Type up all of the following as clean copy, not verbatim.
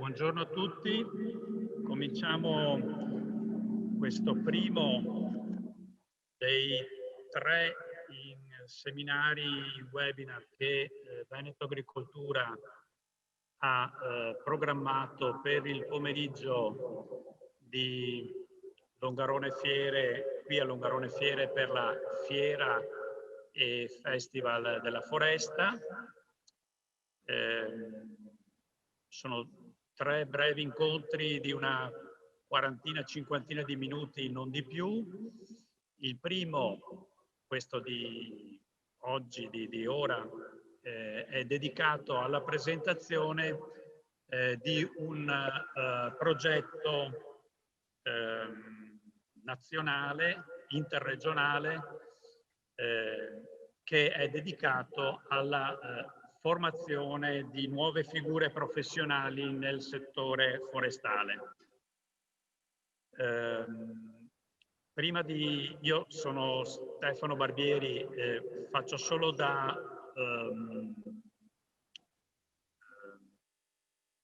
Buongiorno a tutti. Cominciamo questo primo dei 3 seminari webinar che Veneto Agricoltura ha programmato per il pomeriggio di Longarone Fiere, qui a Longarone Fiere, per la Fiera e Festival della Foresta. Sono 3 brevi incontri di una quarantina, cinquantina di minuti, non di più. Il primo, questo di oggi, di ora, è dedicato alla presentazione di un progetto nazionale, interregionale, che è dedicato alla formazione di nuove figure professionali nel settore forestale. Io sono Stefano Barbieri, faccio solo da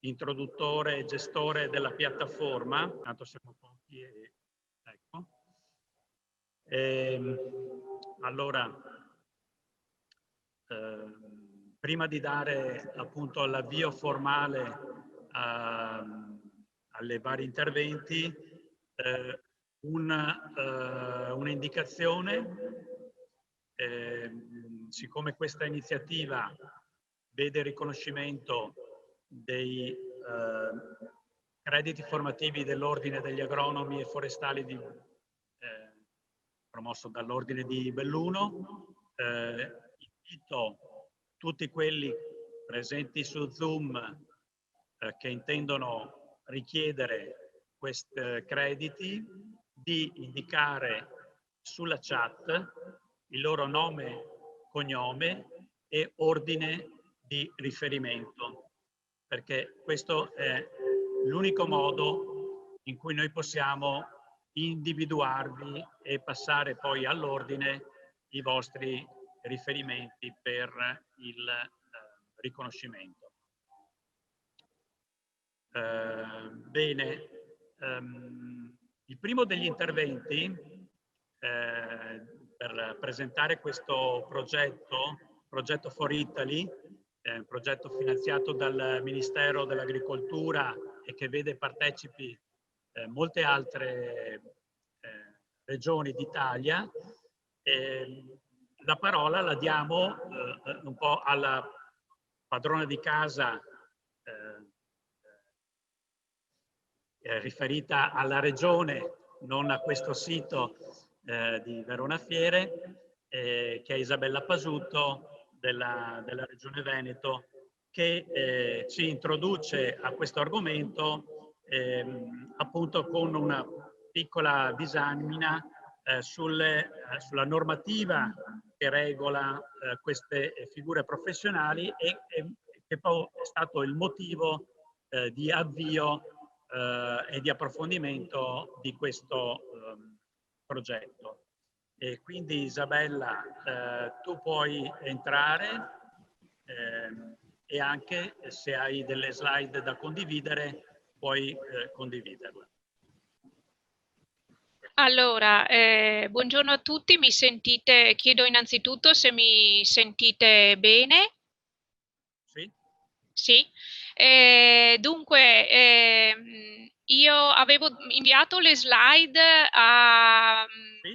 introduttore e gestore della piattaforma, tanto siamo pochi ecco. Allora, prima di dare appunto l'avvio formale alle vari interventi, un'indicazione. Siccome questa iniziativa vede il riconoscimento dei crediti formativi dell'Ordine degli Agronomi e Forestali promosso dall'Ordine di Belluno, invito tutti quelli presenti su Zoom che intendono richiedere questi crediti di indicare sulla chat il loro nome, cognome e ordine di riferimento, perché questo è l'unico modo in cui noi possiamo individuarvi e passare poi all'ordine i vostri riferimenti per il riconoscimento. Bene, il primo degli interventi per presentare questo progetto For Italy, un progetto finanziato dal Ministero dell'Agricoltura e che vede partecipi molte altre regioni d'Italia. La parola la diamo un po' alla padrona di casa riferita alla regione, non a questo sito di Verona Fiere, che è Isabella Pasuto della regione Veneto, che ci introduce a questo argomento appunto con una piccola disamina sulla normativa che regola queste figure professionali e che poi è stato il motivo di avvio e di approfondimento di questo progetto. E quindi Isabella, tu puoi entrare e anche se hai delle slide da condividere, puoi condividerle. Allora, buongiorno a tutti, mi sentite? Chiedo innanzitutto se mi sentite bene. Sì. Sì. Dunque, io avevo inviato le slide a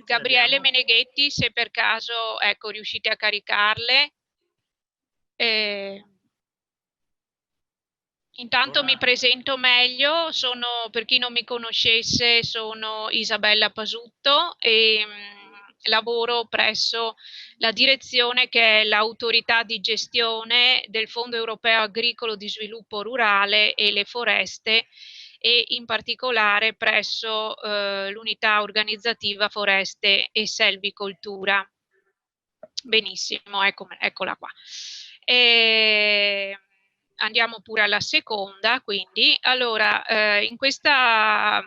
Gabriele Meneghetti, se per caso ecco, riuscite a caricarle. Intanto mi presento meglio, per chi non mi conoscesse, sono Isabella Pasutto e lavoro presso la direzione che è l'autorità di gestione del Fondo Europeo Agricolo di Sviluppo Rurale e le Foreste e in particolare presso l'unità organizzativa Foreste e Selvicoltura. Benissimo, eccola qua. Andiamo pure alla seconda, quindi allora in questa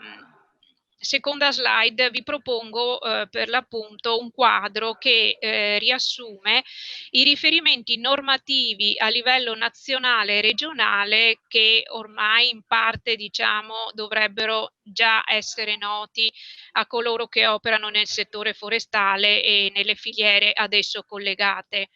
seconda slide vi propongo per l'appunto un quadro che riassume i riferimenti normativi a livello nazionale e regionale che ormai in parte, diciamo, dovrebbero già essere noti a coloro che operano nel settore forestale e nelle filiere ad esso collegate.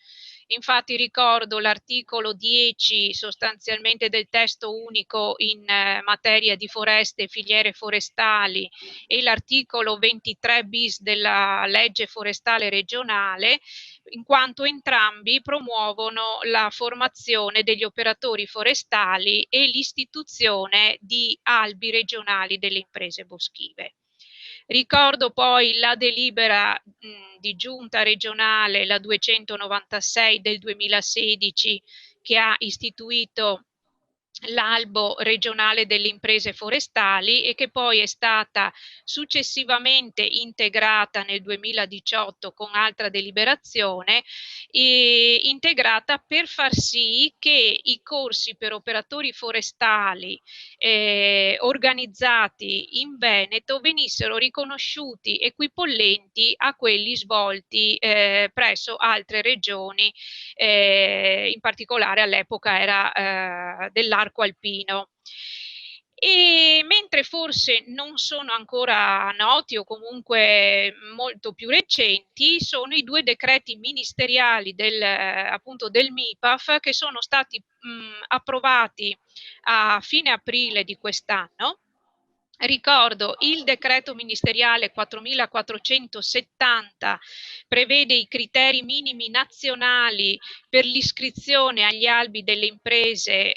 Infatti ricordo l'articolo 10 sostanzialmente del testo unico in materia di foreste e filiere forestali e l'articolo 23 bis della legge forestale regionale, in quanto entrambi promuovono la formazione degli operatori forestali e l'istituzione di albi regionali delle imprese boschive. Ricordo poi la delibera di giunta regionale, la 296 del 2016, che ha istituito l'albo regionale delle imprese forestali e che poi è stata successivamente integrata nel 2018 con altra deliberazione, integrata per far sì che i corsi per operatori forestali organizzati in Veneto venissero riconosciuti equipollenti a quelli svolti presso altre regioni, in particolare all'epoca era dell'arco alpino. E mentre forse non sono ancora noti o comunque molto più recenti sono i due decreti ministeriali appunto del MIPAF che sono stati approvati a fine aprile di quest'anno. Ricordo il decreto ministeriale 4470 prevede i criteri minimi nazionali per l'iscrizione agli albi delle imprese,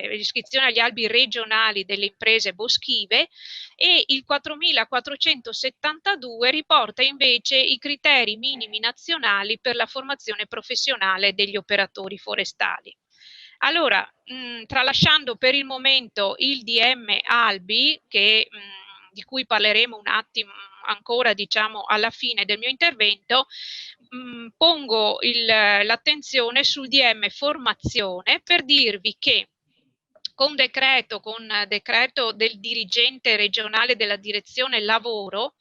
l'iscrizione agli albi regionali delle imprese boschive, e il 4472 riporta invece i criteri minimi nazionali per la formazione professionale degli operatori forestali. Allora, tralasciando per il momento il DM Albi, di cui parleremo un attimo ancora, diciamo, alla fine del mio intervento, pongo l'attenzione sul DM Formazione per dirvi che con decreto del dirigente regionale della direzione lavoro,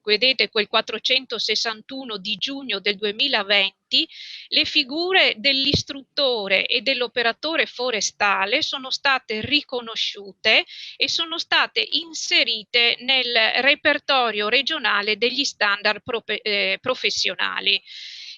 vedete quel 461 di giugno del 2020, le figure dell'istruttore e dell'operatore forestale sono state riconosciute e sono state inserite nel repertorio regionale degli standard professionali.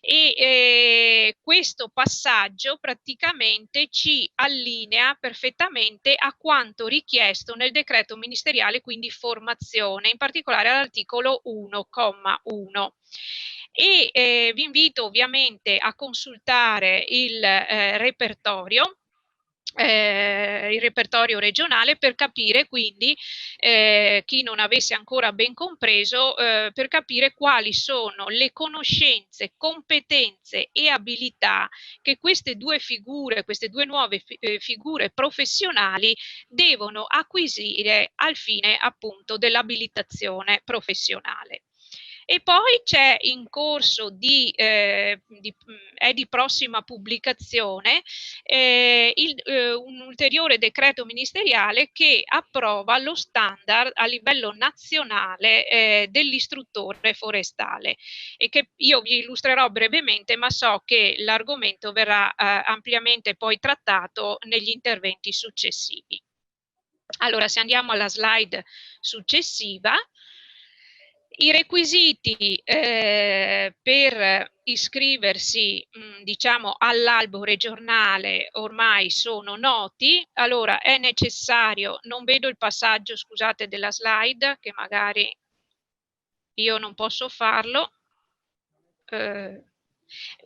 E questo passaggio praticamente ci allinea perfettamente a quanto richiesto nel decreto ministeriale, quindi formazione, in particolare all'articolo 1,1. E vi invito ovviamente a consultare il repertorio regionale per capire quindi, chi non avesse ancora ben compreso, per capire quali sono le conoscenze, competenze e abilità che queste due nuove figure professionali devono acquisire al fine appunto dell'abilitazione professionale. E poi c'è in corso è di prossima pubblicazione un ulteriore decreto ministeriale che approva lo standard a livello nazionale dell'istruttore forestale e che io vi illustrerò brevemente, ma so che l'argomento verrà ampiamente poi trattato negli interventi successivi. Allora, se andiamo alla slide successiva, i requisiti per iscriversi, diciamo, all'albo regionale ormai sono noti. Allora, è necessario, non vedo il passaggio, scusate, della slide, che magari io non posso farlo.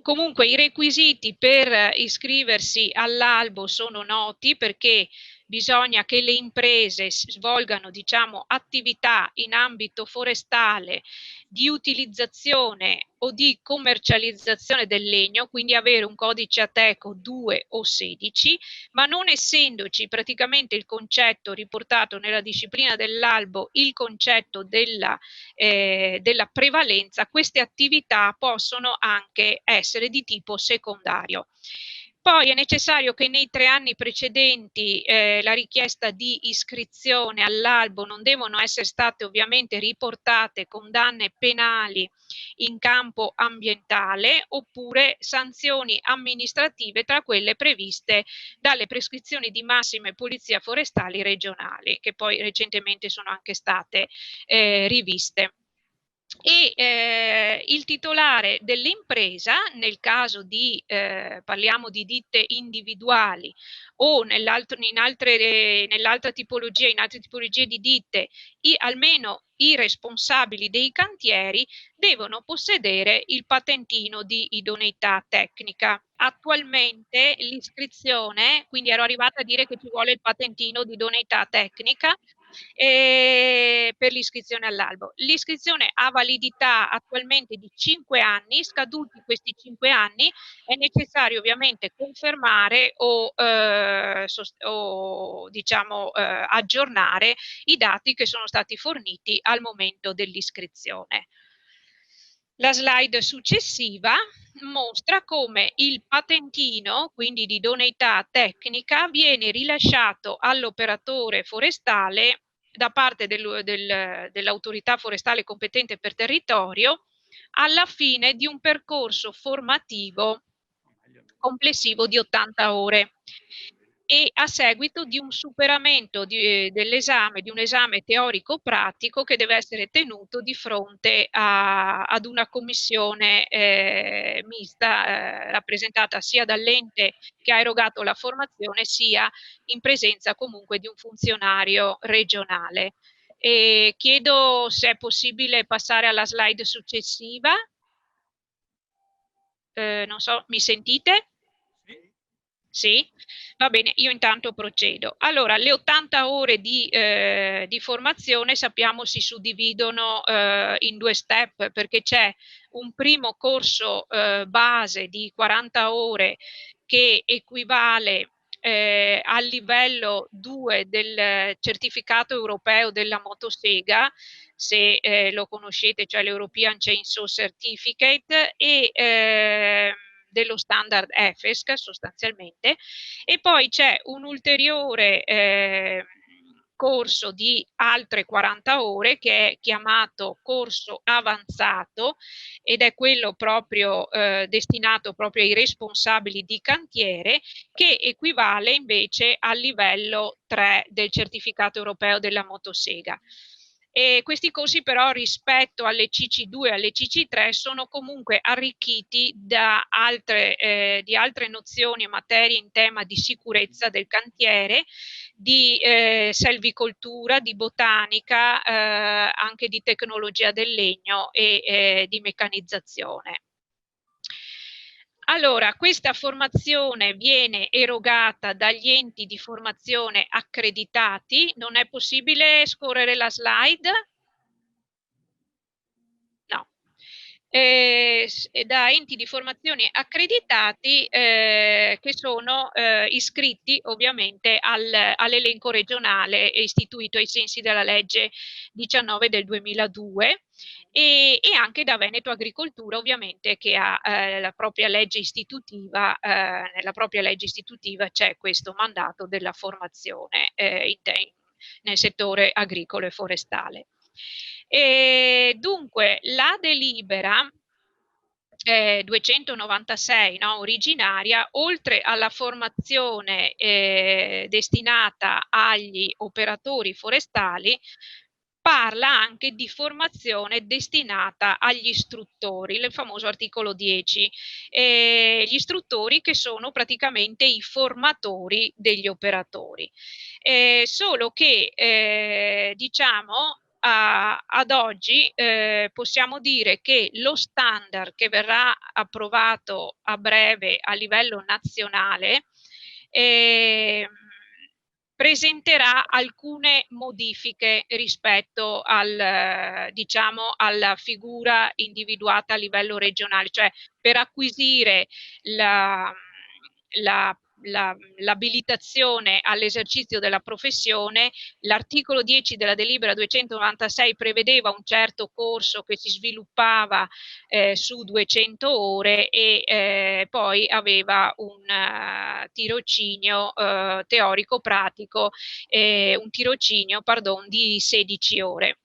Comunque i requisiti per iscriversi all'albo sono noti perché bisogna che le imprese svolgano, diciamo, attività in ambito forestale di utilizzazione o di commercializzazione del legno, quindi avere un codice Ateco 2 o 16, ma non essendoci praticamente il concetto riportato nella disciplina dell'albo, il concetto della prevalenza, queste attività possono anche essere di tipo secondario. Poi è necessario che nei 3 anni precedenti la richiesta di iscrizione all'albo non devono essere state ovviamente riportate condanne penali in campo ambientale oppure sanzioni amministrative tra quelle previste dalle prescrizioni di massime polizia forestali regionali, che poi recentemente sono anche state riviste. E il titolare dell'impresa, nel caso di, parliamo di ditte individuali o nell'altra tipologia, in altre tipologie di ditte, almeno i responsabili dei cantieri devono possedere il patentino di idoneità tecnica. Attualmente l'iscrizione, quindi ero arrivata a dire che ci vuole il patentino di idoneità tecnica, per l'iscrizione all'albo. L'iscrizione ha validità attualmente di 5 anni, scaduti questi 5 anni è necessario ovviamente confermare o diciamo aggiornare i dati che sono stati forniti al momento dell'iscrizione. La slide successiva mostra come il patentino, quindi di idoneità tecnica, viene rilasciato all'operatore forestale da parte dell'autorità forestale competente per territorio alla fine di un percorso formativo complessivo di 80 ore e a seguito di un superamento dell'esame, di un esame teorico-pratico che deve essere tenuto di fronte ad una commissione mista rappresentata sia dall'ente che ha erogato la formazione sia in presenza comunque di un funzionario regionale. E chiedo se è possibile passare alla slide successiva. Non so, mi sentite? Sì? Va bene, io intanto procedo. Allora, le 80 ore di formazione sappiamo si suddividono in 2 step perché c'è un primo corso base di 40 ore che equivale al livello 2 del certificato europeo della motosega, se lo conoscete, cioè l'European Chainsaw Certificate, e dello standard EFESC sostanzialmente, e poi c'è un ulteriore corso di altre 40 ore che è chiamato corso avanzato ed è quello proprio destinato proprio ai responsabili di cantiere, che equivale invece al livello 3 del certificato europeo della motosega. E questi corsi però rispetto alle CC2 e alle CC3 sono comunque arricchiti di altre nozioni e materie in tema di sicurezza del cantiere, di selvicoltura, di botanica, anche di tecnologia del legno e di meccanizzazione. Allora, questa formazione viene erogata dagli enti di formazione accreditati. Non è possibile scorrere la slide? No. Da enti di formazione accreditati che sono iscritti ovviamente all'elenco regionale istituito ai sensi della legge 19 del 2002 e anche da Veneto Agricoltura ovviamente che ha la propria legge istitutiva, nella propria legge istitutiva c'è questo mandato della formazione nel settore agricolo e forestale. E dunque la delibera 296 no, originaria, oltre alla formazione destinata agli operatori forestali, parla anche di formazione destinata agli istruttori, il famoso articolo 10. Gli istruttori che sono praticamente i formatori degli operatori. Solo che diciamo ad oggi possiamo dire che lo standard che verrà approvato a breve a livello nazionale presenterà alcune modifiche rispetto diciamo, alla figura individuata a livello regionale, cioè per acquisire la l'abilitazione all'esercizio della professione. L'articolo 10 della delibera 296 prevedeva un certo corso che si sviluppava su 200 ore e poi aveva un tirocinio teorico-pratico, un tirocinio, pardon, di 16 ore.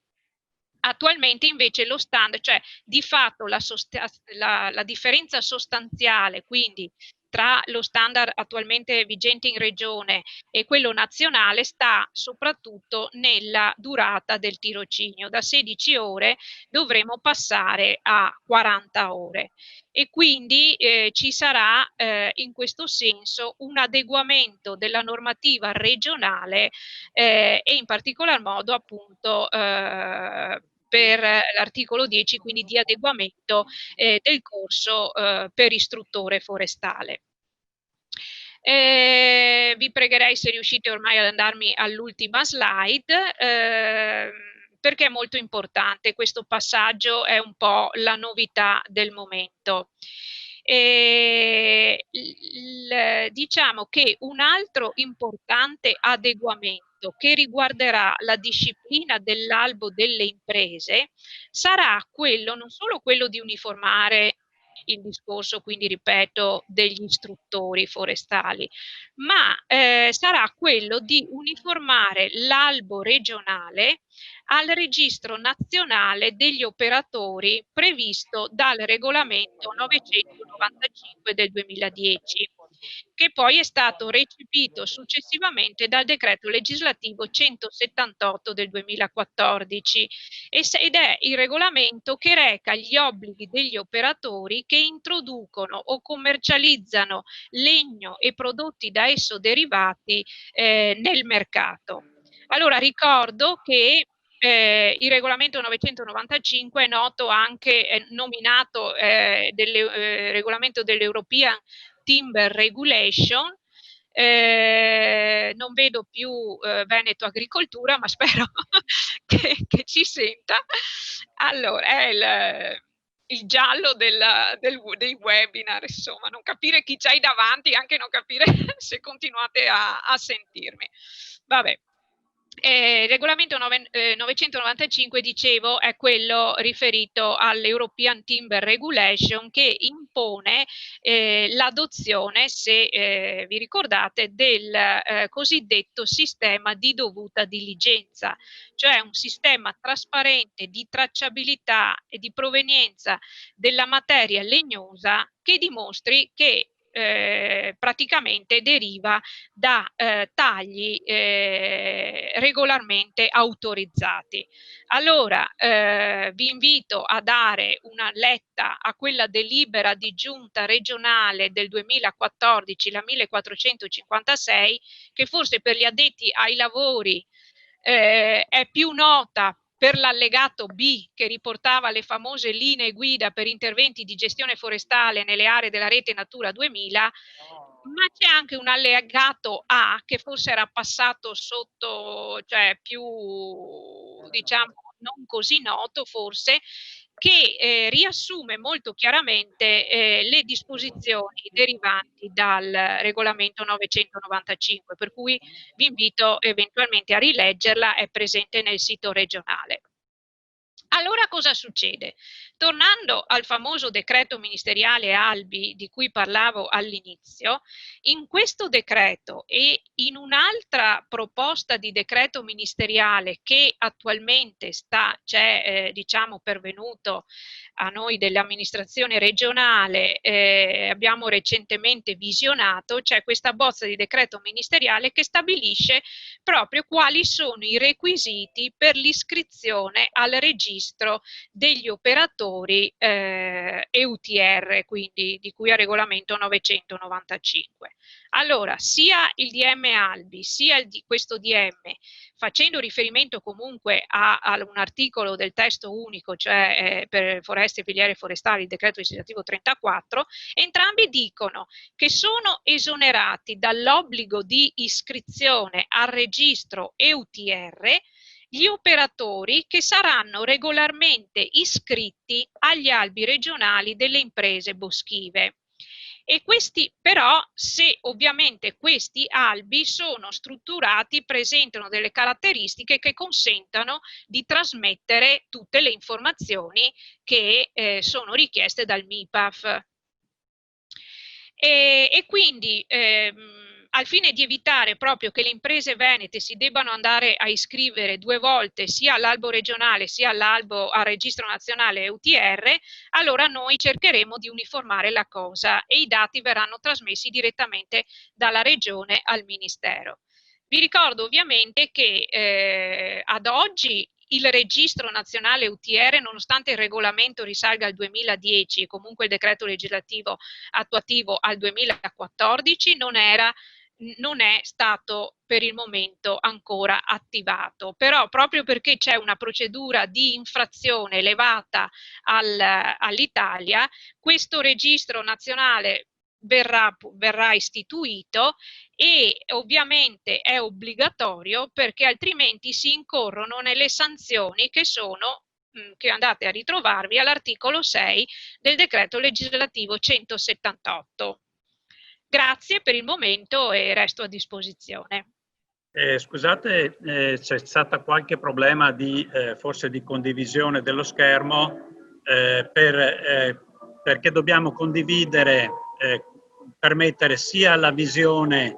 Attualmente invece lo standard, cioè di fatto la differenza sostanziale, quindi tra lo standard attualmente vigente in regione e quello nazionale, sta soprattutto nella durata del tirocinio. Da 16 ore dovremo passare a 40 ore e quindi ci sarà in questo senso un adeguamento della normativa regionale e in particolar modo appunto per l'articolo 10, quindi di adeguamento del corso per istruttore forestale. Vi pregherei, se riuscite ormai ad andarmi all'ultima slide, perché è molto importante. Questo passaggio è un po' la novità del momento. Diciamo che un altro importante adeguamento che riguarderà la disciplina dell'albo delle imprese sarà quello, non solo quello di uniformare il discorso, quindi ripeto, degli istruttori forestali, ma sarà quello di uniformare l'albo regionale al registro nazionale degli operatori previsto dal regolamento 995 del 2010, che poi è stato recepito successivamente dal decreto legislativo 178 del 2014 ed è il regolamento che reca gli obblighi degli operatori che introducono o commercializzano legno e prodotti da esso derivati nel mercato. Allora ricordo che il regolamento 995 è noto anche, è nominato regolamento dell'European Timber Regulation. Non vedo più Veneto Agricoltura, ma spero che ci senta. Allora, è il giallo dei webinar, insomma, non capire chi c'hai davanti, anche non capire se continuate a sentirmi. Vabbè. Il regolamento 995, dicevo, è quello riferito all'European Timber Regulation, che impone l'adozione, se vi ricordate, del cosiddetto sistema di dovuta diligenza, cioè un sistema trasparente di tracciabilità e di provenienza della materia legnosa che dimostri che praticamente deriva da tagli regolarmente autorizzati. Allora vi invito a dare una letta a quella delibera di giunta regionale del 2014, la 1456, che forse per gli addetti ai lavori è più nota per l'allegato B, che riportava le famose linee guida per interventi di gestione forestale nelle aree della rete Natura 2000, ma c'è anche un allegato A che forse era passato sotto, cioè più, diciamo, non così noto forse, che riassume molto chiaramente le disposizioni derivanti dal regolamento 995, per cui vi invito eventualmente a rileggerla, è presente nel sito regionale. Allora cosa succede? Tornando al famoso decreto ministeriale Albi di cui parlavo all'inizio, in questo decreto e in un'altra proposta di decreto ministeriale che attualmente c'è diciamo pervenuto a noi dell'amministrazione regionale, abbiamo recentemente visionato, c'è questa bozza di decreto ministeriale che stabilisce proprio quali sono i requisiti per l'iscrizione al registro degli operatori EUTR, quindi di cui al regolamento 995. Allora, sia il DM Albi, sia questo DM, facendo riferimento comunque a un articolo del testo unico, cioè per foreste, filiere forestali, il decreto legislativo 34, entrambi dicono che sono esonerati dall'obbligo di iscrizione al registro EUTR gli operatori che saranno regolarmente iscritti agli albi regionali delle imprese boschive. E questi però, se ovviamente questi albi sono strutturati, presentano delle caratteristiche che consentano di trasmettere tutte le informazioni che sono richieste dal MIPAF. E quindi al fine di evitare proprio che le imprese venete si debbano andare a iscrivere 2 volte sia all'albo regionale sia all'albo al registro nazionale UTR, allora noi cercheremo di uniformare la cosa e i dati verranno trasmessi direttamente dalla regione al Ministero. Vi ricordo ovviamente che ad oggi il registro nazionale UTR, nonostante il regolamento risalga al 2010 e comunque il decreto legislativo attuativo al 2014, non è stato per il momento ancora attivato, però proprio perché c'è una procedura di infrazione elevata all'Italia, questo registro nazionale verrà istituito e ovviamente è obbligatorio perché altrimenti si incorrono nelle sanzioni che andate a ritrovarvi all'articolo 6 del decreto legislativo 178. Grazie per il momento e resto a disposizione. Scusate, c'è stata qualche problema forse di condivisione dello schermo perché dobbiamo condividere, permettere sia la visione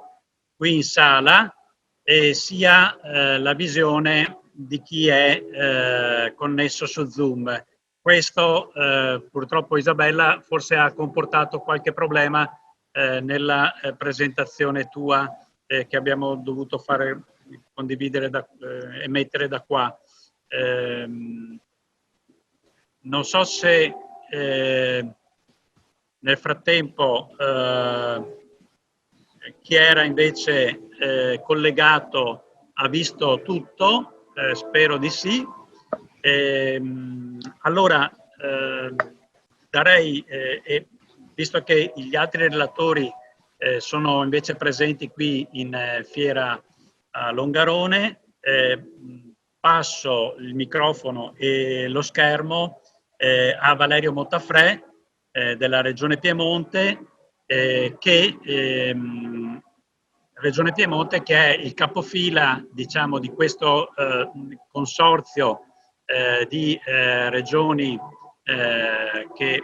qui in sala e sia la visione di chi è connesso su Zoom. Questo purtroppo, Isabella, forse ha comportato qualche problema nella presentazione tua che abbiamo dovuto condividere e mettere da qua. Non so se nel frattempo chi era invece collegato ha visto tutto, spero di sì. Allora darei, visto che gli altri relatori sono invece presenti qui in Fiera a Longarone, passo il microfono e lo schermo a Valerio Mottafrè della Regione Piemonte, Regione Piemonte che è il capofila, diciamo, di questo consorzio di regioni che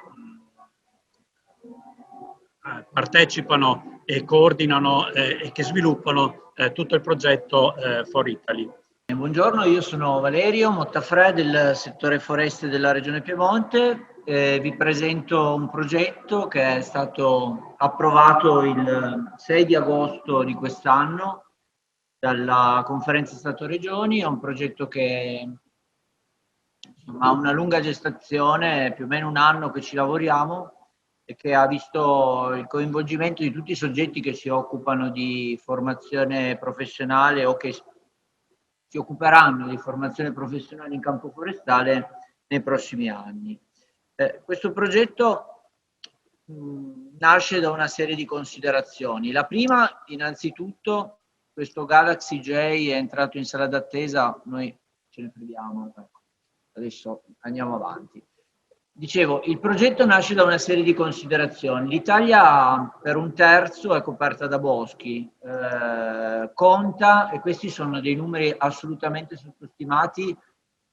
partecipano e coordinano e che sviluppano tutto il progetto For Italy. Buongiorno, io sono Valerio Mottafrè del settore foreste della Regione Piemonte. Vi presento un progetto che è stato approvato il 6 di agosto di quest'anno dalla Conferenza Stato-Regioni. È un progetto che ha una lunga gestazione, più o meno un anno che ci lavoriamo, e che ha visto il coinvolgimento di tutti i soggetti che si occupano di formazione professionale o che si occuperanno di formazione professionale in campo forestale nei prossimi anni. Questo progetto nasce da una serie di considerazioni. La prima, innanzitutto, questo Galaxy J è entrato in sala d'attesa, noi ce ne priviamo, adesso andiamo avanti. Dicevo, il progetto nasce da una serie di considerazioni. L'Italia per un terzo è coperta da boschi, conta, e questi sono dei numeri assolutamente sottostimati,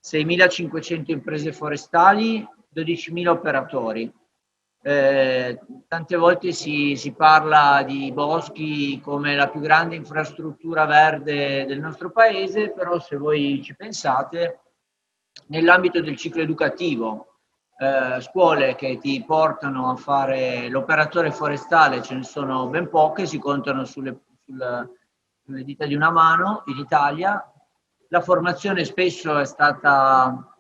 6.500 imprese forestali, 12.000 operatori. Tante volte si parla di boschi come la più grande infrastruttura verde del nostro paese, però se voi ci pensate, nell'ambito del ciclo educativo, scuole che ti portano a fare l'operatore forestale ce ne sono ben poche, si contano sulle dita di una mano in Italia. La formazione spesso è stata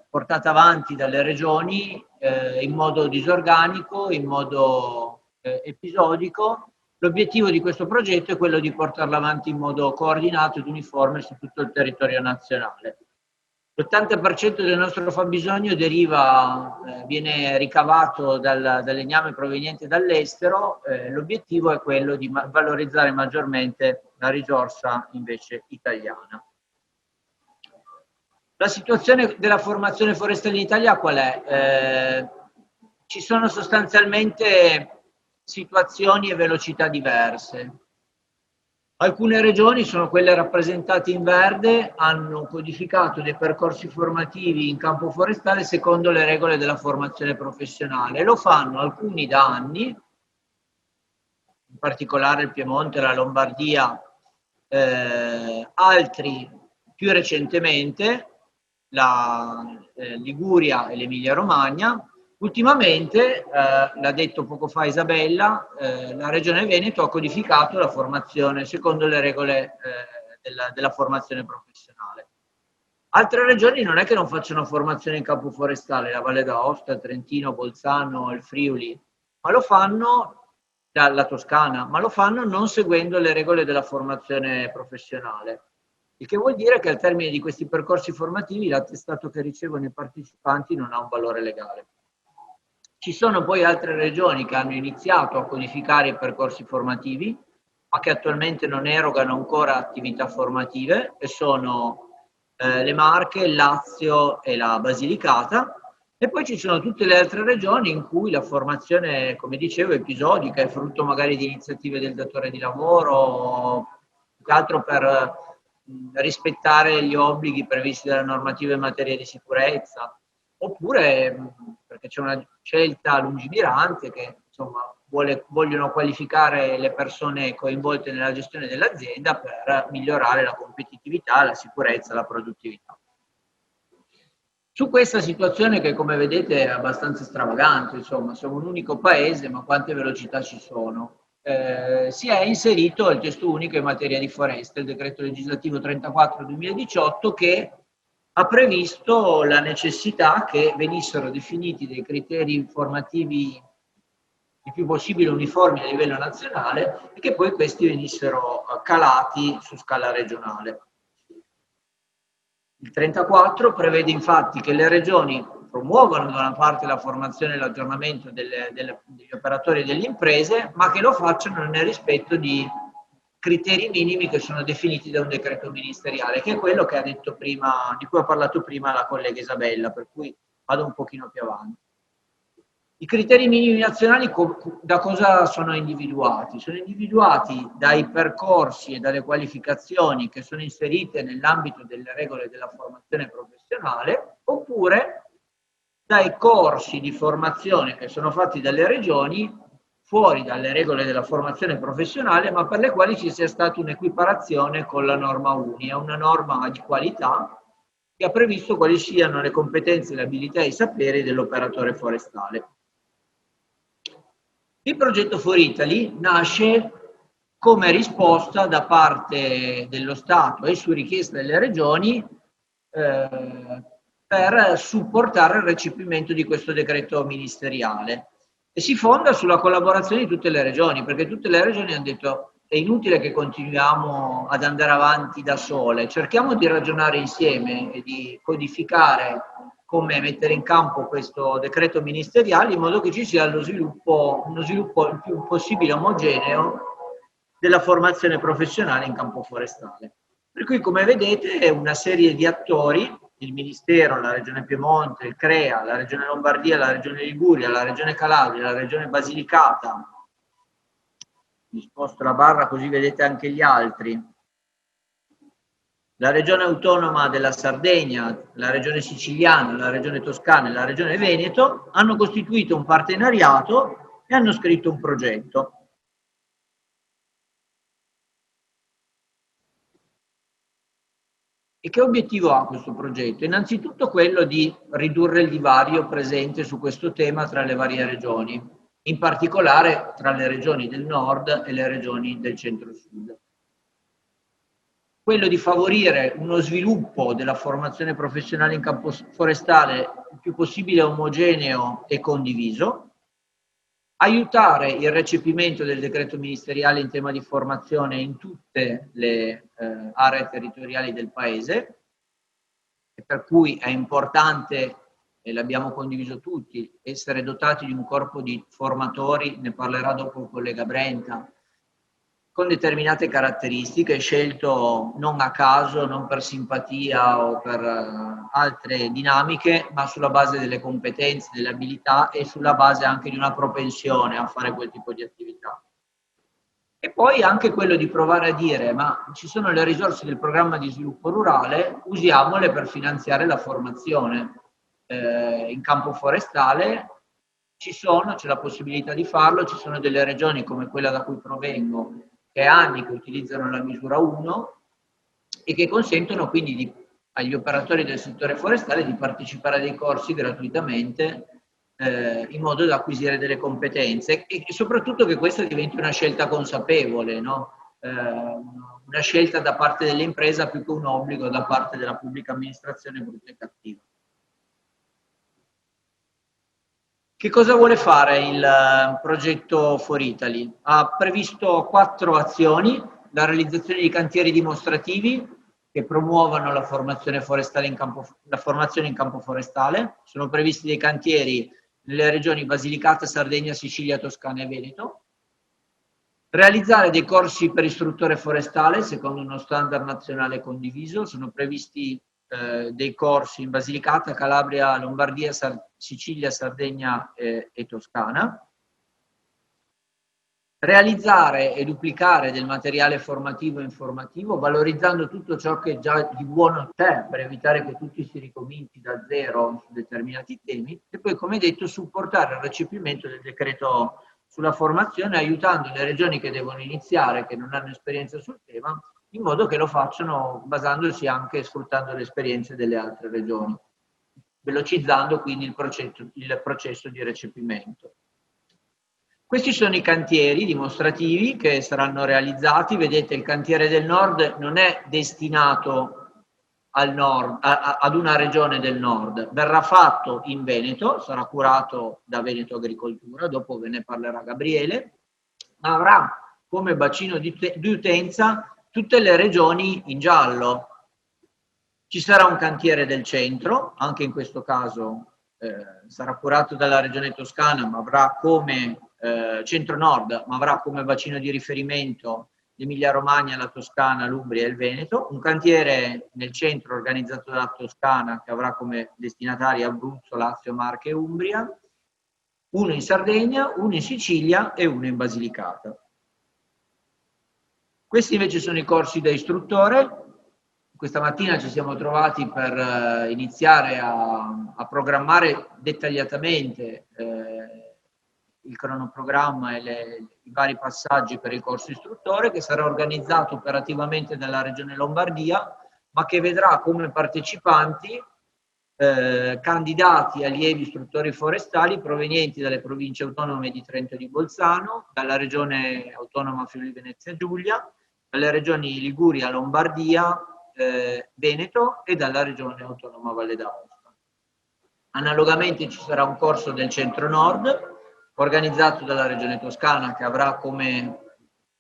portata avanti dalle regioni in modo disorganico, in modo episodico. L'obiettivo di questo progetto è quello di portarlo avanti in modo coordinato ed uniforme su tutto il territorio nazionale. L'80% del nostro fabbisogno viene ricavato dal legname proveniente dall'estero, l'obiettivo è quello di valorizzare maggiormente la risorsa invece italiana. La situazione della formazione forestale in Italia qual è? Ci sono sostanzialmente situazioni e velocità diverse. Alcune regioni sono quelle rappresentate in verde, hanno codificato dei percorsi formativi in campo forestale secondo le regole della formazione professionale. Lo fanno alcuni da anni, in particolare il Piemonte, la Lombardia, altri più recentemente, la Liguria e l'Emilia Romagna. Ultimamente, l'ha detto poco fa Isabella, la Regione Veneto ha codificato la formazione secondo le regole della formazione professionale. Altre regioni non è che non facciano formazione in campo forestale, la Valle d'Aosta, Trentino, Bolzano, il Friuli, ma lo fanno dalla Toscana, ma lo fanno non seguendo le regole della formazione professionale. Il che vuol dire che al termine di questi percorsi formativi l'attestato che ricevono i partecipanti non ha un valore legale. Ci sono poi altre regioni che hanno iniziato a codificare i percorsi formativi, ma che attualmente non erogano ancora attività formative, e sono le Marche, il Lazio e la Basilicata. E poi ci sono tutte le altre regioni in cui la formazione, come dicevo, è episodica, è frutto magari di iniziative del datore di lavoro, più che altro per rispettare gli obblighi previsti dalla normativa in materia di sicurezza, oppure perché c'è una scelta lungimirante che insomma vogliono qualificare le persone coinvolte nella gestione dell'azienda per migliorare la competitività, la sicurezza, la produttività. Su questa situazione che, come vedete, è abbastanza stravagante, insomma, siamo un unico paese, ma quante velocità ci sono? Si è inserito il testo unico in materia di foreste, il decreto legislativo 34/2018, che ha previsto la necessità che venissero definiti dei criteri informativi il più possibile uniformi a livello nazionale e che poi questi venissero calati su scala regionale. Il 34 prevede infatti che le regioni promuovano da una parte la formazione e l'aggiornamento degli operatori e delle imprese, ma che lo facciano nel rispetto di criteri minimi che sono definiti da un decreto ministeriale, che è quello che ha detto prima, di cui ha parlato prima la collega Isabella, per cui vado un pochino più avanti. I criteri minimi nazionali da cosa sono individuati? Sono individuati dai percorsi e dalle qualificazioni che sono inserite nell'ambito delle regole della formazione professionale, oppure dai corsi di formazione che sono fatti dalle regioni fuori dalle regole della formazione professionale, ma per le quali ci sia stata un'equiparazione con la norma UNI, una norma di qualità che ha previsto quali siano le competenze, le abilità e i saperi dell'operatore forestale. Il progetto For Italy nasce come risposta da parte dello Stato e su richiesta delle regioni per supportare il recepimento di questo decreto ministeriale, e si fonda sulla collaborazione di tutte le regioni, perché tutte le regioni hanno detto è inutile che continuiamo ad andare avanti da sole, cerchiamo di ragionare insieme e di codificare come mettere in campo questo decreto ministeriale in modo che ci sia uno sviluppo il più possibile omogeneo della formazione professionale in campo forestale. Per cui, come vedete, è una serie di attori, il Ministero, la Regione Piemonte, il CREA, la Regione Lombardia, la Regione Liguria, la Regione Calabria, la Regione Basilicata. Vi sposto la barra così vedete anche gli altri. La Regione Autonoma della Sardegna, la Regione Siciliana, la Regione Toscana e la Regione Veneto hanno costituito un partenariato e hanno scritto un progetto. E che obiettivo ha questo progetto? Innanzitutto quello di ridurre il divario presente su questo tema tra le varie regioni, in particolare tra le regioni del nord e le regioni del centro-sud. Quello di favorire uno sviluppo della formazione professionale in campo forestale il più possibile omogeneo e condiviso, aiutare il recepimento del decreto ministeriale in tema di formazione in tutte le aree territoriali del Paese, e per cui è importante, e l'abbiamo condiviso tutti, essere dotati di un corpo di formatori, ne parlerà dopo il collega Brenta, con determinate caratteristiche, scelto non a caso, non per simpatia o per altre dinamiche, ma sulla base delle competenze, delle abilità e sulla base anche di una propensione a fare quel tipo di attività. E poi anche quello di provare a dire, ma ci sono le risorse del programma di sviluppo rurale, usiamole per finanziare la formazione. In campo forestale c'è la possibilità di farlo, ci sono delle regioni come quella da cui provengo, che è anni che utilizzano la misura 1 e che consentono quindi agli operatori del settore forestale di partecipare a dei corsi gratuitamente in modo da acquisire delle competenze e soprattutto che questa diventi una scelta consapevole, no? Una scelta da parte dell'impresa più che un obbligo da parte della pubblica amministrazione brutta e cattiva. Che cosa vuole fare il progetto For Italy? Ha previsto 4 azioni: la realizzazione di cantieri dimostrativi che promuovano la formazione in campo forestale. Sono previsti dei cantieri nelle regioni Basilicata, Sardegna, Sicilia, Toscana e Veneto. Realizzare dei corsi per istruttore forestale secondo uno standard nazionale condiviso. Sono previsti dei corsi in Basilicata, Calabria, Lombardia, Sicilia, Sardegna e Toscana. Realizzare e duplicare del materiale formativo e informativo, valorizzando tutto ciò che già di buono c'è per evitare che tutti si ricominci da zero su determinati temi, e poi, come detto, supportare il recepimento del decreto sulla formazione, aiutando le regioni che devono iniziare, che non hanno esperienza sul tema, in modo che lo facciano basandosi anche e sfruttando le esperienze delle altre regioni, velocizzando quindi il processo di recepimento. Questi sono i cantieri dimostrativi che saranno realizzati. Vedete, il cantiere del nord non è destinato al nord, ad una regione del nord, verrà fatto in Veneto, sarà curato da Veneto Agricoltura, dopo ve ne parlerà Gabriele, ma avrà come bacino di utenza tutte le regioni in giallo. Ci sarà un cantiere del centro, anche in questo caso sarà curato dalla regione Toscana, ma avrà come centro-nord, ma avrà come bacino di riferimento l'Emilia-Romagna, la Toscana, l'Umbria e il Veneto. Un cantiere nel centro organizzato dalla Toscana che avrà come destinatari Abruzzo, Lazio, Marche e Umbria, uno in Sardegna, uno in Sicilia e uno in Basilicata. Questi invece sono i corsi da istruttore. Questa mattina ci siamo trovati per iniziare a programmare dettagliatamente il cronoprogramma e i vari passaggi per il corso istruttore, che sarà organizzato operativamente dalla Regione Lombardia, ma che vedrà come partecipanti candidati allievi istruttori forestali provenienti dalle province autonome di Trento e di Bolzano, dalla Regione autonoma Friuli Venezia Giulia, dalle regioni Liguria, Lombardia, Veneto e dalla regione autonoma Valle d'Aosta. Analogamente ci sarà un corso del centro-nord organizzato dalla regione Toscana, che avrà come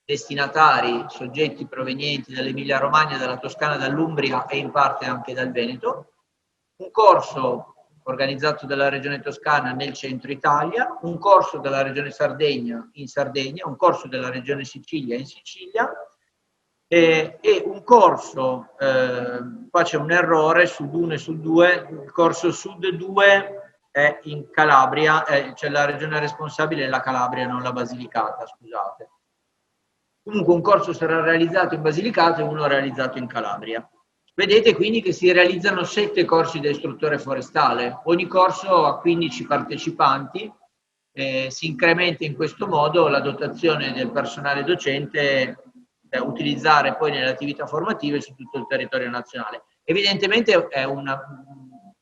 destinatari soggetti provenienti dall'Emilia Romagna, dalla Toscana, dall'Umbria e in parte anche dal Veneto. Un corso organizzato dalla regione Toscana nel centro Italia, un corso della regione Sardegna in Sardegna, un corso della regione Sicilia in Sicilia e un corso, qua c'è un errore, Sud 1 e Sud 2, il corso Sud 2 è in Calabria, cioè la regione responsabile è la Calabria, non la Basilicata, scusate. Comunque un corso sarà realizzato in Basilicata e uno realizzato in Calabria. Vedete quindi che si realizzano 7 corsi da istruttore forestale, ogni corso ha 15 partecipanti, si incrementa in questo modo la dotazione del personale docente da utilizzare poi nelle attività formative su tutto il territorio nazionale. Evidentemente è un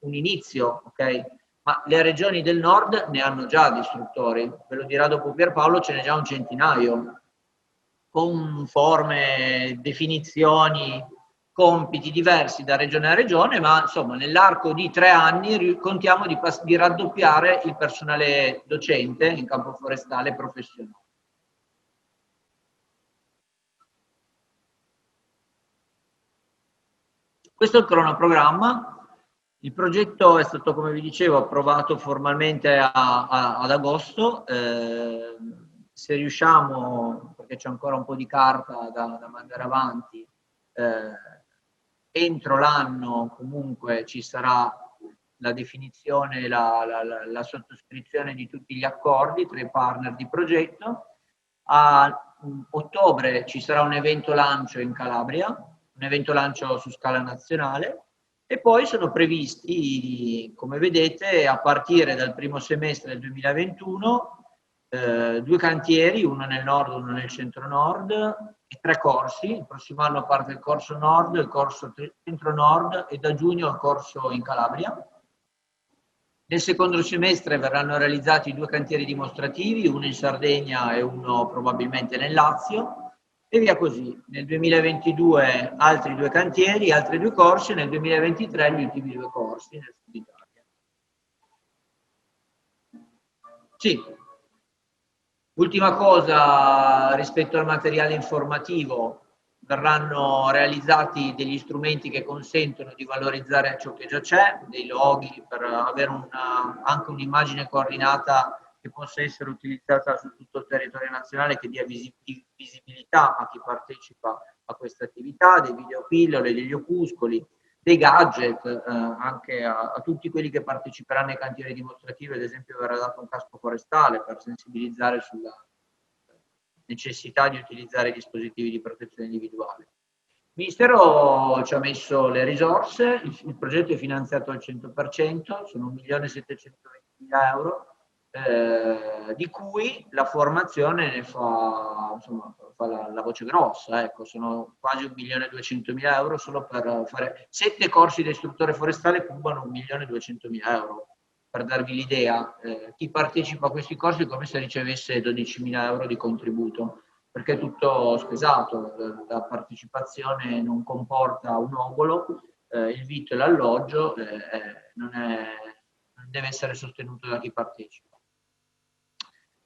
inizio, ok? Ma le regioni del nord ne hanno già di istruttori, ve lo dirà dopo Pierpaolo, ce n'è già un centinaio, con forme, definizioni, compiti diversi da regione a regione, ma insomma nell'arco di 3 anni contiamo di raddoppiare il personale docente in campo forestale professionale. Questo è il cronoprogramma. Il progetto è stato, come vi dicevo, approvato formalmente ad agosto. Se riusciamo, perché c'è ancora un po' di carta da mandare avanti, entro l'anno comunque ci sarà la definizione, la sottoscrizione di tutti gli accordi tra i partner di progetto. A ottobre ci sarà un evento lancio in Calabria, un evento lancio su scala nazionale, e poi sono previsti, come vedete, a partire dal primo semestre del 2021, 2 cantieri, uno nel nord, uno nel centro-nord, e 3 corsi. Il prossimo anno parte il corso nord, il corso centro-nord e da giugno il corso in Calabria. Nel secondo semestre verranno realizzati 2 cantieri dimostrativi, uno in Sardegna e uno probabilmente nel Lazio, e via così. Nel 2022 altri 2 cantieri, altri 2 corsi, e nel 2023 gli ultimi 2 corsi nel sud Italia. Sì. Ultima cosa rispetto al materiale informativo: verranno realizzati degli strumenti che consentono di valorizzare ciò che già c'è, dei loghi per avere anche un'immagine coordinata che possa essere utilizzata su tutto il territorio nazionale, che dia visibilità a chi partecipa a questa attività, dei videopillole, degli opuscoli, dei gadget, anche a tutti quelli che parteciperanno ai cantieri dimostrativi. Ad esempio verrà dato un casco forestale per sensibilizzare sulla necessità di utilizzare dispositivi di protezione individuale. Il Ministero ci ha messo le risorse, il progetto è finanziato al 100%, sono 1.720.000 euro, di cui la formazione ne fa, insomma, fa la voce grossa, ecco, sono quasi 1.200.000 euro solo per fare 7 corsi di istruttore forestale, cubano 1.200.000 euro. Per darvi l'idea, chi partecipa a questi corsi è come se ricevesse 12.000 euro di contributo, perché è tutto spesato, la partecipazione non comporta un obolo, il vitto e l'alloggio non deve essere sostenuto da chi partecipa.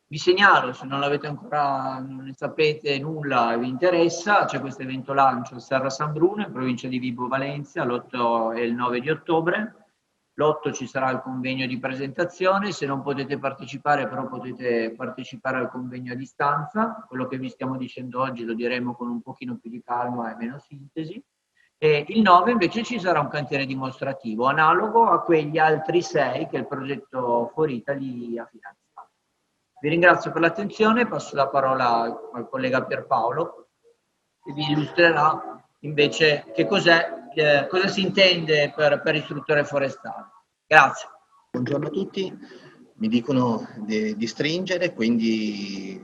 Vi segnalo, se non l'avete ancora, non ne sapete nulla e vi interessa, c'è questo evento lancio a Serra San Bruno, in provincia di Vibo Valentia, l'8 e il 9 di ottobre. L'8 ci sarà il convegno di presentazione, se non potete partecipare però potete partecipare al convegno a distanza. Quello che vi stiamo dicendo oggi lo diremo con un pochino più di calma e meno sintesi. E il 9 invece ci sarà un cantiere dimostrativo analogo a quegli altri 6 che il progetto For Italy ha finanziato. Vi ringrazio per l'attenzione, passo la parola al collega Pierpaolo che vi illustrerà invece che cosa si intende per istruttore forestale. Grazie. Buongiorno a tutti, mi dicono di stringere, quindi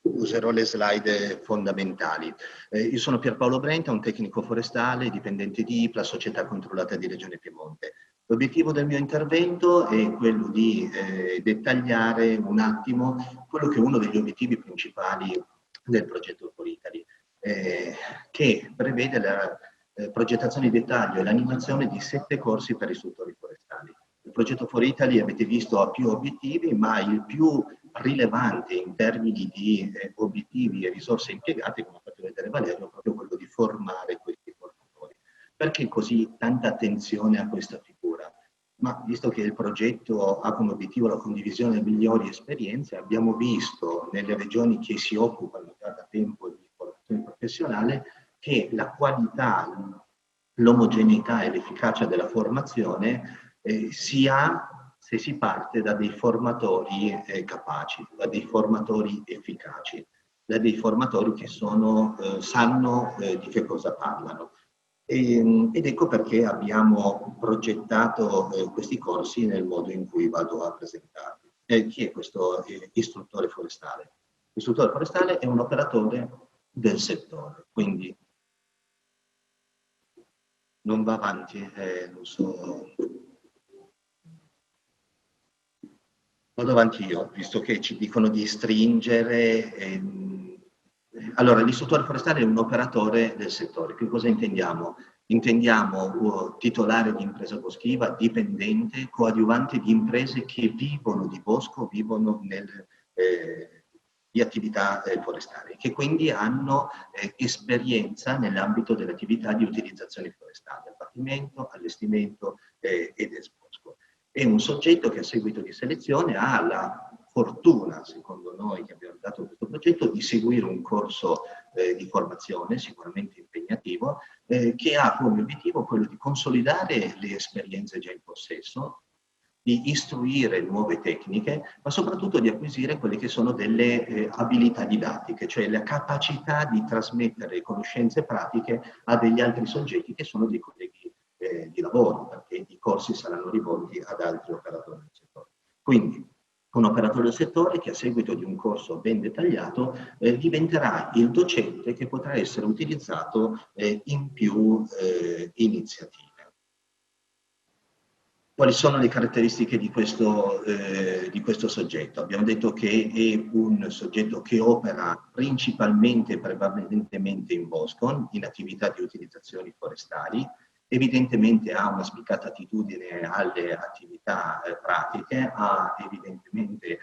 userò le slide fondamentali. Io sono Pierpaolo Brenta, un tecnico forestale, dipendente di IPLA, società controllata di Regione Piemonte. L'obiettivo del mio intervento è quello di dettagliare un attimo quello che è uno degli obiettivi principali del progetto For Italy, che prevede la progettazione di dettaglio e l'animazione di 7 corsi per istruttori forestali. Il progetto For Italy, avete visto, ha più obiettivi, ma il più rilevante in termini di obiettivi e risorse impiegate, come ha fatto vedere Valerio, è proprio quello di formare questi formatori. Perché così tanta attenzione a questa figura? Ma visto che il progetto ha come obiettivo la condivisione delle migliori esperienze, abbiamo visto nelle regioni che si occupano da tempo di formazione professionale che la qualità, l'omogeneità e l'efficacia della formazione si ha se si parte da dei formatori capaci, da dei formatori efficaci, da dei formatori che sanno di che cosa parlano. Ed ecco perché abbiamo progettato questi corsi nel modo in cui vado a presentarli. Chi è questo istruttore forestale? L'istruttore forestale è un operatore del settore, quindi non va avanti, non so. Vado avanti io, visto che ci dicono di stringere. Allora, l'istruttore forestale è un operatore del settore. Che cosa intendiamo? Intendiamo titolare di impresa boschiva, dipendente, coadiuvante di imprese che vivono di bosco, vivono di attività forestali, che quindi hanno esperienza nell'ambito delle attività di utilizzazione forestale, abbattimento, allestimento ed esbosco. È un soggetto che a seguito di selezione ha la fortuna, secondo noi che abbiamo dato questo progetto, di seguire un corso di formazione sicuramente impegnativo, che ha come obiettivo quello di consolidare le esperienze già in possesso, di istruire nuove tecniche, ma soprattutto di acquisire quelle che sono delle abilità didattiche, cioè la capacità di trasmettere conoscenze pratiche a degli altri soggetti che sono dei colleghi di lavoro, perché i corsi saranno rivolti ad altri operatori del settore. Quindi un operatore del settore che a seguito di un corso ben dettagliato diventerà il docente che potrà essere utilizzato in più iniziative. Quali sono le caratteristiche di questo soggetto? Abbiamo detto che è un soggetto che opera principalmente e prevalentemente in bosco, in attività di utilizzazioni forestali, evidentemente ha una spiccata attitudine alle attività pratiche, ha evidentemente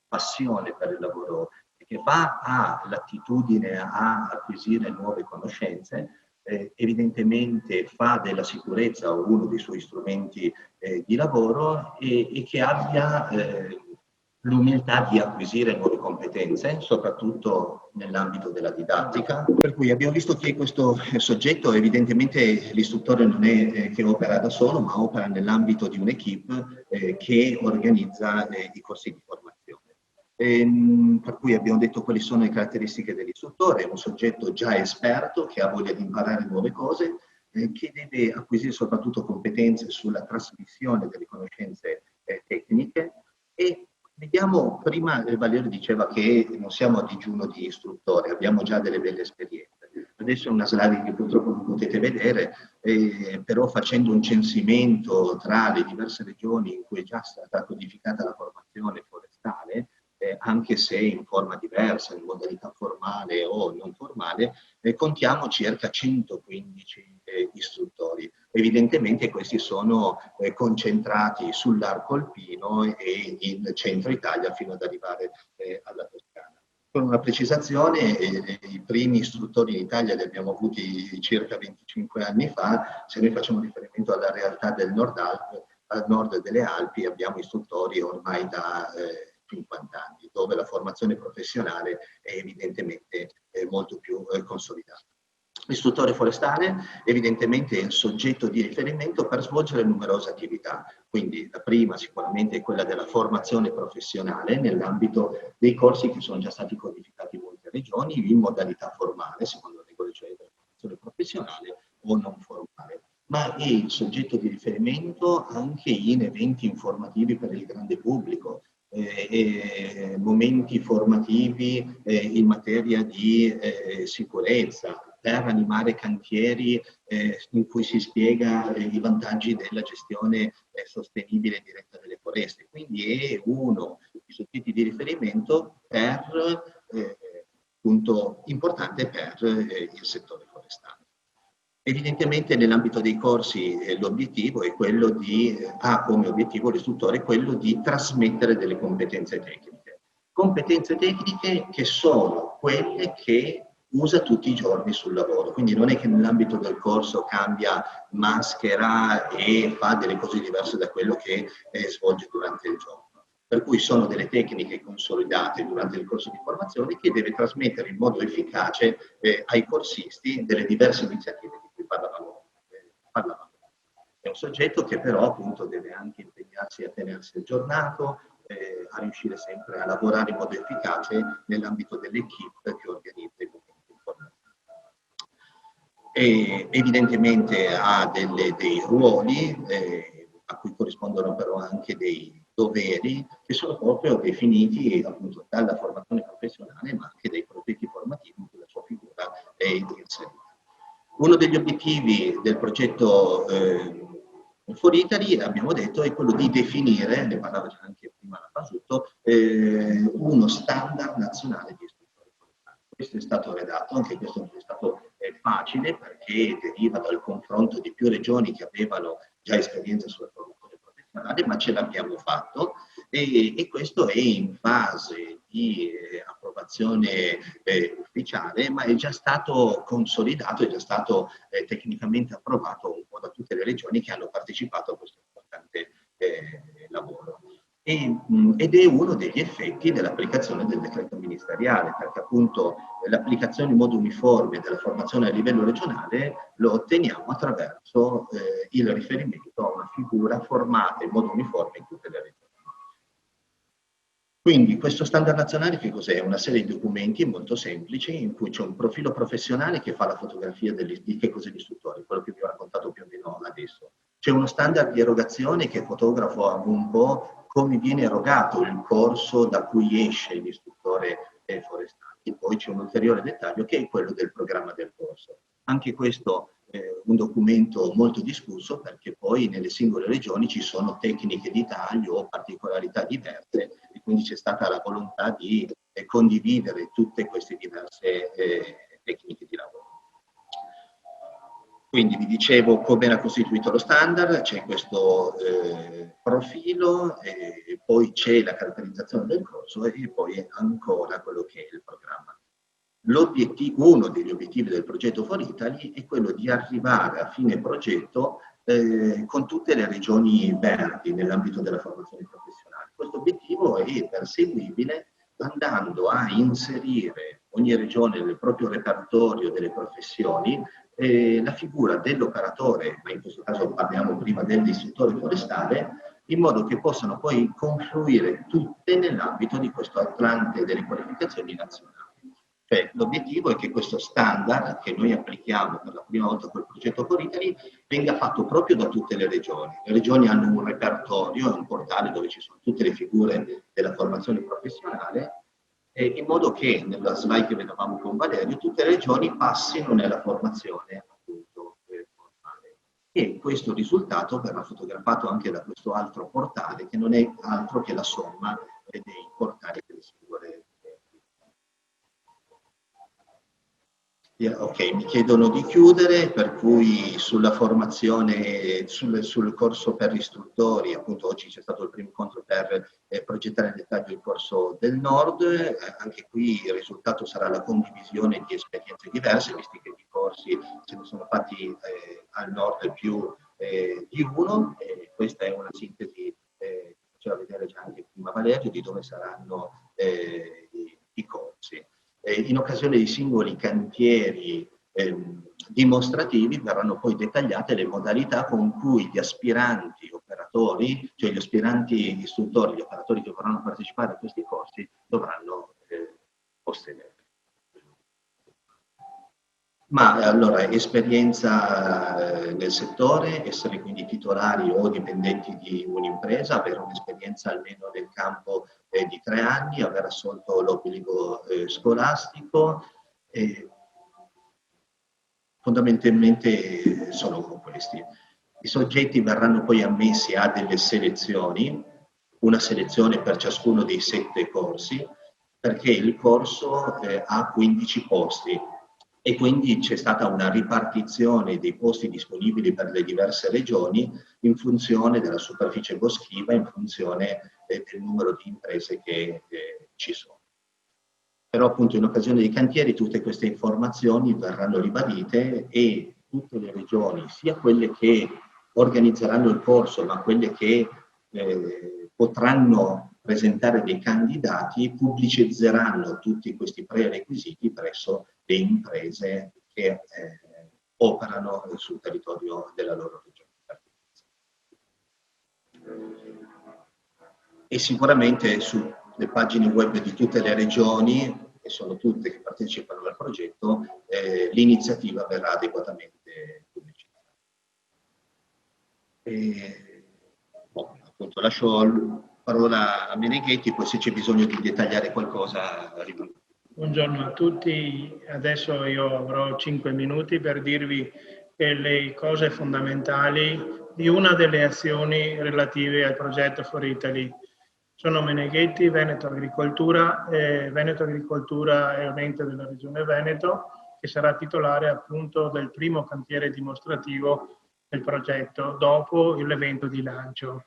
passione per il lavoro che fa, ha l'attitudine a acquisire nuove conoscenze, evidentemente fa della sicurezza uno dei suoi strumenti di lavoro e che abbia l'umiltà di acquisire nuove competenze, soprattutto nell'ambito della didattica. Per cui abbiamo visto che questo soggetto, evidentemente l'istruttore non è che opera da solo, ma opera nell'ambito di un'equipe che organizza i corsi di formazione. Per cui abbiamo detto quali sono le caratteristiche dell'istruttore, è un soggetto già esperto che ha voglia di imparare nuove cose, che deve acquisire soprattutto competenze sulla trasmissione delle conoscenze tecniche e vediamo, prima Valerio diceva che non siamo a digiuno di istruttori, abbiamo già delle belle esperienze. Adesso è una slide che purtroppo non potete vedere, però facendo un censimento tra le diverse regioni in cui è già stata codificata la formazione forestale, anche se in forma diversa, in modalità formale o non formale, contiamo circa 115 istruttori. Evidentemente questi sono concentrati sull'arco alpino e in centro Italia fino ad arrivare alla Toscana. Con una precisazione, i primi istruttori in Italia li abbiamo avuti circa 25 anni fa, se noi facciamo riferimento alla realtà del Nord Alpi, al nord delle Alpi abbiamo istruttori ormai da 50 anni, dove la formazione professionale è evidentemente molto più consolidata. L'istruttore forestale evidentemente è il soggetto di riferimento per svolgere numerose attività, quindi la prima sicuramente è quella della formazione professionale nell'ambito dei corsi che sono già stati codificati in molte regioni in modalità formale, secondo le regole cioè della formazione professionale o non formale, ma è il soggetto di riferimento anche in eventi informativi per il grande pubblico, momenti formativi in materia di sicurezza, per animare cantieri in cui si spiega i vantaggi della gestione sostenibile diretta delle foreste. Quindi è uno dei soggetti di riferimento per, punto importante per il settore forestale. Evidentemente nell'ambito dei corsi l'obiettivo è quello di, ha come obiettivo l'istruttore quello di trasmettere delle competenze tecniche. Competenze tecniche che sono quelle che usa tutti i giorni sul lavoro, quindi non è che nell'ambito del corso cambia maschera e fa delle cose diverse da quello che svolge durante il giorno. Per cui sono delle tecniche consolidate durante il corso di formazione che deve trasmettere in modo efficace ai corsisti delle diverse iniziative di cui parlavamo. È un soggetto che però appunto deve anche impegnarsi a tenersi aggiornato, a riuscire sempre a lavorare in modo efficace nell'ambito dell'equipe che organizza i momenti informativi. E evidentemente ha dei ruoli a cui corrispondono però anche dei doveri che sono proprio definiti appunto dalla formazione professionale ma anche dai progetti formativi in cui la sua figura è inserita. Uno degli obiettivi del progetto For Italy, abbiamo detto, è quello di definire, ne parlava già anche prima la Pasutto, uno standard nazionale di istruzione forestale. Questo è stato redatto, anche questo non è stato facile perché deriva dal confronto di più regioni che avevano già esperienza sulla formazione professionale, ma ce l'abbiamo fatto e questo è in fase di approvazione ufficiale, ma è già stato consolidato, è già stato tecnicamente approvato un po' da tutte le regioni che hanno partecipato a questo importante lavoro. ed è uno degli effetti dell'applicazione del decreto ministeriale, perché appunto l'applicazione in modo uniforme della formazione a livello regionale lo otteniamo attraverso il riferimento a una figura formata in modo uniforme in tutte le regioni. Quindi questo standard nazionale che cos'è? Una serie di documenti molto semplici in cui c'è un profilo professionale che fa la fotografia di che cos'è l'istruttore, quello che vi ho raccontato più o meno adesso. C'è uno standard di erogazione che fotografo un po' come viene erogato il corso da cui esce l'istruttore forestale. E poi c'è un ulteriore dettaglio che è quello del programma del corso. Anche questo è un documento molto discusso perché poi nelle singole regioni ci sono tecniche di taglio o particolarità diverse e quindi c'è stata la volontà di condividere tutte queste diverse tecniche di lavoro. Quindi vi dicevo come era costituito lo standard, c'è questo profilo, e poi c'è la caratterizzazione del corso e poi ancora quello che è il programma. Uno degli obiettivi del progetto For Italy è quello di arrivare a fine progetto con tutte le regioni verdi nell'ambito della formazione professionale. Questo obiettivo è perseguibile andando a inserire ogni regione nel proprio repertorio delle professioni la figura dell'operatore, ma in questo caso parliamo prima dell'istruttore forestale, in modo che possano poi confluire tutte nell'ambito di questo Atlante delle qualificazioni nazionali. Cioè, l'obiettivo è che questo standard che noi applichiamo per la prima volta col progetto For Italy venga fatto proprio da tutte le regioni. Le regioni hanno un repertorio, un portale dove ci sono tutte le figure della formazione professionale, in modo che nella slide che vedevamo con Valerio tutte le regioni passino nella formazione appunto formale. E questo risultato verrà fotografato anche da questo altro portale che non è altro che la somma dei portali delle singole. Ok, mi chiedono di chiudere, per cui sulla formazione, sul corso per istruttori, appunto oggi c'è stato il primo incontro per progettare nel dettaglio il corso del Nord, anche qui il risultato sarà la condivisione di esperienze diverse, visti che di corsi ce ne sono fatti al Nord più di uno, e questa è una sintesi che faceva vedere già anche prima Valerio di dove saranno i corsi. In occasione di singoli cantieri dimostrativi verranno poi dettagliate le modalità con cui gli aspiranti operatori, cioè gli aspiranti istruttori, gli operatori che vorranno partecipare a questi corsi, dovranno possedere. Ma allora, esperienza nel settore, essere quindi titolari o dipendenti di un'impresa, avere un'esperienza almeno nel campo di 3 anni, aver assolto l'obbligo scolastico, fondamentalmente sono questi. I soggetti verranno poi ammessi a delle selezioni, una selezione per ciascuno dei 7 corsi, perché il corso ha 15 posti. E quindi c'è stata una ripartizione dei posti disponibili per le diverse regioni in funzione della superficie boschiva, in funzione del numero di imprese che ci sono. Però appunto in occasione dei cantieri tutte queste informazioni verranno ribadite e tutte le regioni, sia quelle che organizzeranno il corso, ma quelle che potranno presentare dei candidati, pubblicizzeranno tutti questi prerequisiti presso le imprese che operano sul territorio della loro regione. E sicuramente sulle pagine web di tutte le regioni, che sono tutte che partecipano al progetto, l'iniziativa verrà adeguatamente pubblicizzata. Appunto, lascio la parola a Meneghetti, poi se c'è bisogno di dettagliare qualcosa arrivo. Buongiorno a tutti, adesso io avrò 5 minuti per dirvi le cose fondamentali di una delle azioni relative al progetto For Italy. Sono Meneghetti, Veneto Agricoltura. Veneto Agricoltura è un ente della Regione Veneto che sarà titolare appunto del primo cantiere dimostrativo del progetto dopo l'evento di lancio.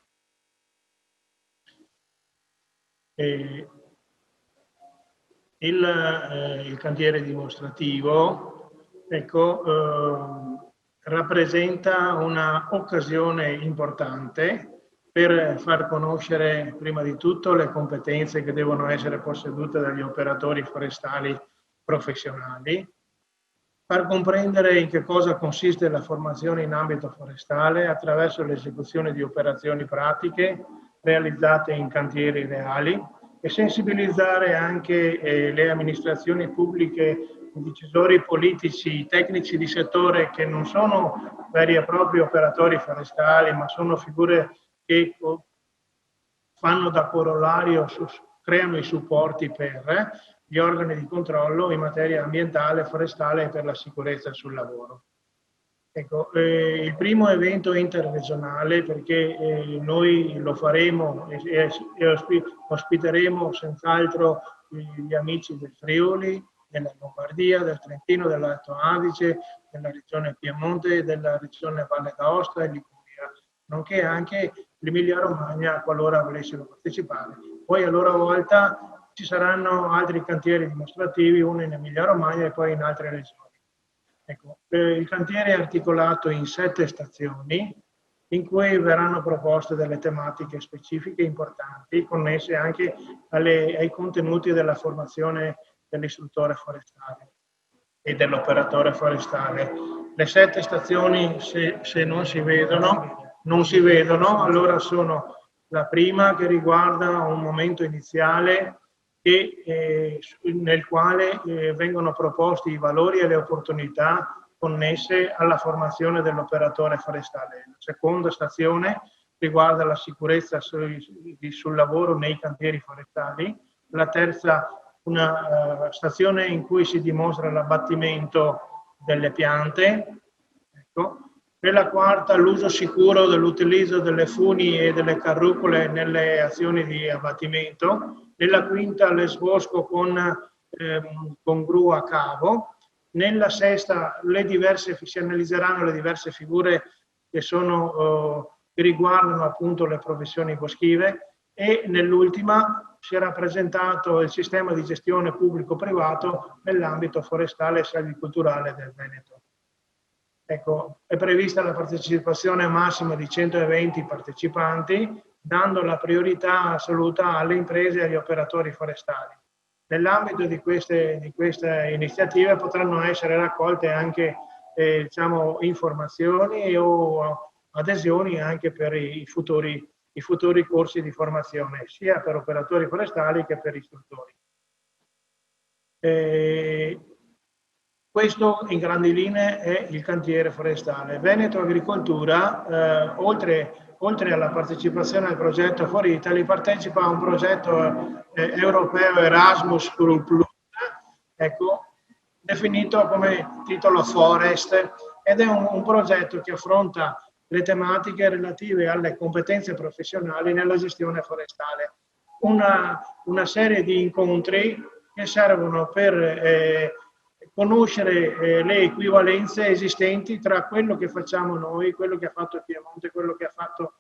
Il cantiere dimostrativo, ecco, rappresenta una occasione importante per far conoscere prima di tutto le competenze che devono essere possedute dagli operatori forestali professionali, far comprendere in che cosa consiste la formazione in ambito forestale attraverso l'esecuzione di operazioni pratiche realizzate in cantieri reali e sensibilizzare anche le amministrazioni pubbliche, i decisori politici, i tecnici di settore che non sono veri e propri operatori forestali, ma sono figure che fanno da corollario, creano i supporti per gli organi di controllo in materia ambientale, forestale e per la sicurezza sul lavoro. Ecco, il primo evento interregionale, perché noi lo faremo e ospiteremo senz'altro gli amici del Friuli, della Lombardia, del Trentino, dell'Alto Adige, della regione Piemonte, della regione Valle d'Aosta e Liguria, nonché anche l'Emilia Romagna qualora volessero partecipare. Poi a loro volta ci saranno altri cantieri dimostrativi, uno in Emilia Romagna e poi in altre regioni. Ecco, il cantiere è articolato in 7 stazioni in cui verranno proposte delle tematiche specifiche importanti connesse anche ai contenuti della formazione dell'istruttore forestale e dell'operatore forestale. Le 7 stazioni, se non si vedono, allora sono la prima che riguarda un momento iniziale nel quale vengono proposti i valori e le opportunità connesse alla formazione dell'operatore forestale. La seconda stazione riguarda la sicurezza sul lavoro nei cantieri forestali. La terza, una stazione in cui si dimostra l'abbattimento delle piante. Ecco. Nella quarta, l'uso sicuro dell'utilizzo delle funi e delle carrucole nelle azioni di abbattimento. Nella quinta, l'esbosco con gru a cavo. Nella sesta, si analizzeranno le diverse figure che riguardano appunto le professioni boschive, e nell'ultima si è rappresentato il sistema di gestione pubblico-privato nell'ambito forestale e salvicolturale del Veneto. Ecco, è prevista la partecipazione massima di 120 partecipanti, dando la priorità assoluta alle imprese e agli operatori forestali. Nell'ambito di queste iniziative potranno essere raccolte anche informazioni o adesioni anche per i futuri corsi di formazione, sia per operatori forestali che per istruttori. Questo in grandi linee è il cantiere forestale. Veneto Agricoltura, oltre alla partecipazione al progetto For Italy, partecipa a un progetto europeo Erasmus Plus, ecco, definito come titolo Forest, ed è un progetto che affronta le tematiche relative alle competenze professionali nella gestione forestale. Una serie di incontri che servono per conoscere le equivalenze esistenti tra quello che facciamo noi, quello che ha fatto il Piemonte, quello che ha fatto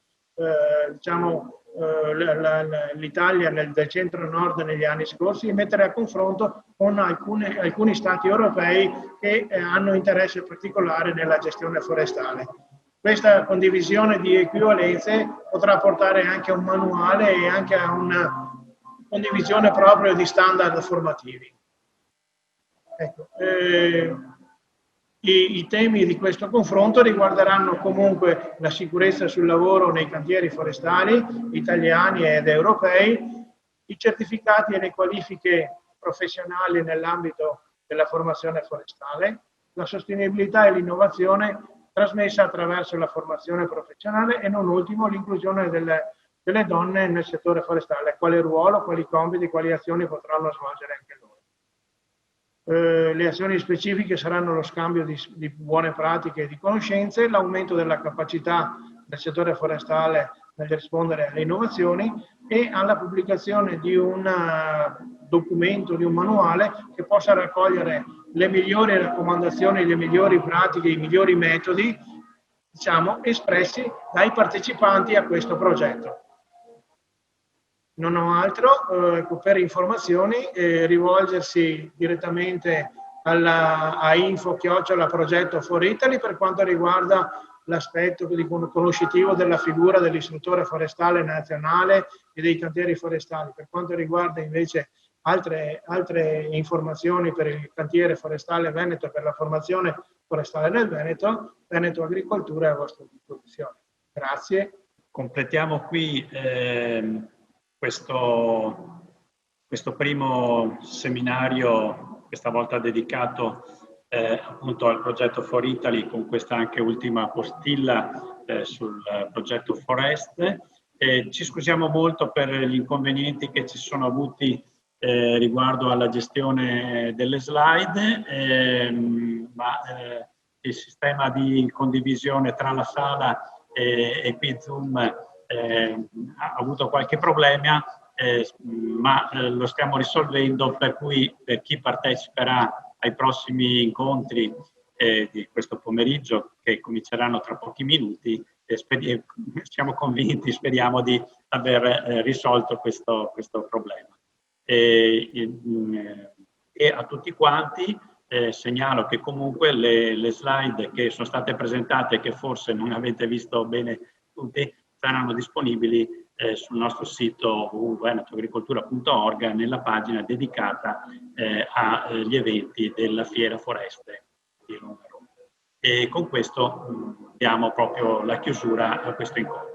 l'Italia del centro-nord negli anni scorsi, e mettere a confronto con alcuni stati europei che hanno interesse particolare nella gestione forestale. Questa condivisione di equivalenze potrà portare anche a un manuale e anche a una condivisione proprio di standard formativi. Ecco, i temi di questo confronto riguarderanno comunque la sicurezza sul lavoro nei cantieri forestali italiani ed europei, i certificati e le qualifiche professionali nell'ambito della formazione forestale, la sostenibilità e l'innovazione trasmessa attraverso la formazione professionale e, non ultimo, l'inclusione delle donne nel settore forestale, quale ruolo, quali compiti, quali azioni potranno svolgere anche loro. Le azioni specifiche saranno lo scambio di buone pratiche e di conoscenze, l'aumento della capacità del settore forestale nel rispondere alle innovazioni e alla pubblicazione di un documento, di un manuale che possa raccogliere le migliori raccomandazioni, le migliori pratiche, i migliori metodi, espressi dai partecipanti a questo progetto. Non ho altro, per informazioni rivolgersi direttamente a info@progetto For Italy per quanto riguarda l'aspetto conoscitivo della figura dell'istruttore forestale nazionale e dei cantieri forestali. Per quanto riguarda invece altre informazioni per il cantiere forestale Veneto e per la formazione forestale nel Veneto, Veneto Agricoltura è a vostra disposizione. Grazie. Completiamo qui questo primo seminario, questa volta dedicato appunto al progetto For Italy, con questa anche ultima postilla sul progetto Forest. Ci scusiamo molto per gli inconvenienti che ci sono avuti riguardo alla gestione delle slide, ma il sistema di condivisione tra la sala e qui Zoom ha avuto qualche problema, ma lo stiamo risolvendo, per cui per chi parteciperà ai prossimi incontri di questo pomeriggio, che cominceranno tra pochi minuti, siamo convinti, speriamo di aver risolto questo problema. E a tutti quanti segnalo che comunque le slide che sono state presentate, che forse non avete visto bene tutti, saranno disponibili sul nostro sito www.venetoagricoltura.org nella pagina dedicata agli eventi della Fiera Foreste di Roma. E con questo diamo proprio la chiusura a questo incontro.